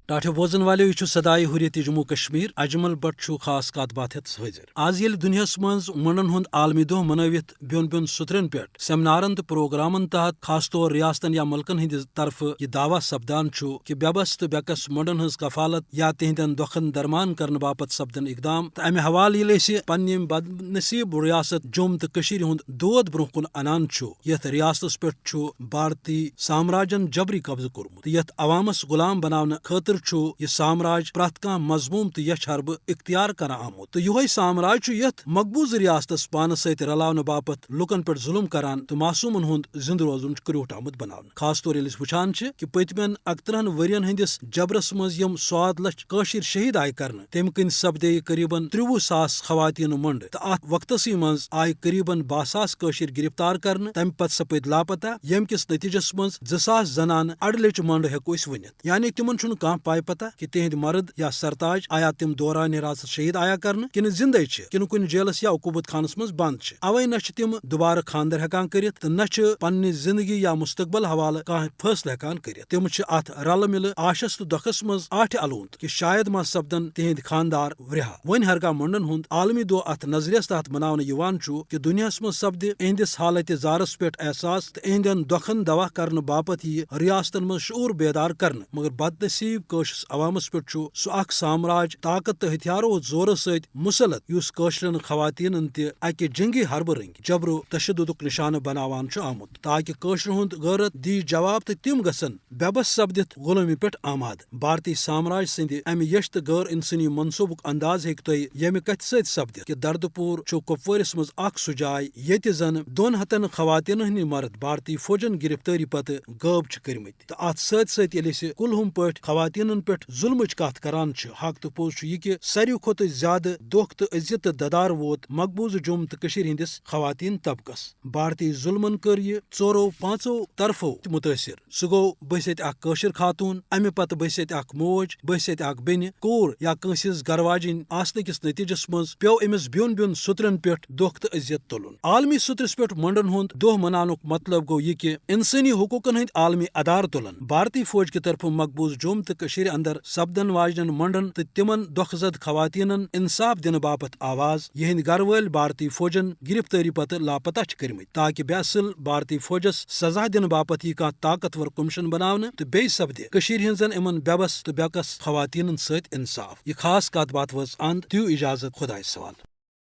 ٹاٹھو بوزن والو یہ صدائے حریت جموں کشمیر اجمل بٹ خاص کت بات ہت حاضر آز یل دنیا مز منڈن ہند عالمی دہ منوت بین بین سترن پہ سیمنارن تو پروگرامن تحت خاص طور ریاستن یا ملکن ہند طرف یہ دعوی سپدان کہ بےبس تو بیکس منڈن ہز کفالت یا تہندین دکھن درمان کرنے باپت سپدن اقدام تو امہ حوالہ یل پنہ بد نصیب ریاست جوم تو ہند دود برہ کن انان یت ریاست پہ بھارتی سامراجن جبری قبضہ کورمت یت عوامس غلام بنانے خاطر یہ سامراج پرت کان مضموم تو یچھ حرب اختیار کران آمت تو یہ سامراج یت مقبوض ریاست پانس ست رلاؤن باپت لکن پہ ظلم کران تو معصومن ہند زند روزن کروٹ آمت بناؤن خاص طور یل وچان کہ پتمین 31 ورین ہندس جبرس مز یم 100 لچھ کاشر شہید آئی کرنے تم کن سپدے قریباً 23,000 خواتین منڈ تو ات وقتسی مز آئی قریباً 12,000 کاشر گرفتار کرنے تم پتہ سپد لاپتہ یم کس نتیجس مز 2,000 زنان اڑلچ منڈ ہیکو اس ونت یعنی تمن چھن کان پائی پتہ کہ تہند مرد یا سرتاج آیا تم دوران حراست شہید آیا کرنے کن زندے کن کن جیلس یا عقوبت خانس مز بند اوے نہ تم دوبارہ خاندر ہیکان کرت تو نہ پنہ زندگی یا مستقبل حوالہ کان فیصلہ ہیکان کرت تم ات رل مل آشس تو دکھس مز آٹھ الونت کہ شاید ما سپدن تہند خاندار رہا ون ہرگاہ منڈن ہند عالمی دہ ات نظریس تحت مناؤن کہ دنیا مز سپد اہندس حالت زارس پہ احساس تو اہندین دکھن دوا کرنے باپت یہ ریاستن مز شعور بیدار کرنے مگر بد نصیب قشرس عوامس پہ سہ اخ سامراج طاقت تو ہتھیارو زور ست مسلط اس قشرن خواتین تہ اکہ جنگی حرب رنگ جبرو تشددک نشانہ بناوان آمت تاکہ قشر ہند غیرت دی جواب تو تم گھن بےبس سپدت غلامی پہ آماد بھارتی سامراج سند امہ یش تو غیر انسانی منصوبک انداز ہیک تہ یمہ کتھ ست سپدت کہ دردٕ پور کپوارس مز اخ سہ جائے یت زن 200 خواتین ہند مرد بھارتی فوجن گرفتاری پتہ غٲب کرمت تو ات ست یل کلہم پہ خواتین پہ ظلمچ کت کران حق تو پوز یہ کہ ساروی کھت زیادہ دکھ تو عزت تو ددار ووت مقبوض جوم تو ہندس خواتین طبقس بھارتی ظلمن کر یہ 4-5 طرفو متاثر سہ گو بست اخ قشر خاتون امہ پتہ بست اخ موج بست اخ بین کور یا کنس گھر واجن آسن کس نتیجس مز پیو امس بیون بیون سترن پہ دکھ تو عزت تلن عالمی سترس پہ منڈن ہند دہ منانک مطلب گو یہ کہ انسانی حقوقن ہند عالمی ادار تلن بھارتی فوج کی طرف مقبوض جوم تو اندر سپدن واجن منڈن تو تمن دکھ زد خواتینن انصاف دن باپت آواز یہند گھر ول بھارتی فوجن گرفتاری پتہ لاپتہ کرمت تاکہ بے اصل بھارتی فوجس سزا دن باپت یہ طاقتور کمیشن بناونہ تو بی سپدے ہنزن امن بےبس تو بیکس خواتین ست انصاف یہ خاص کت بات وز اند دیو اجازت خدائے سوال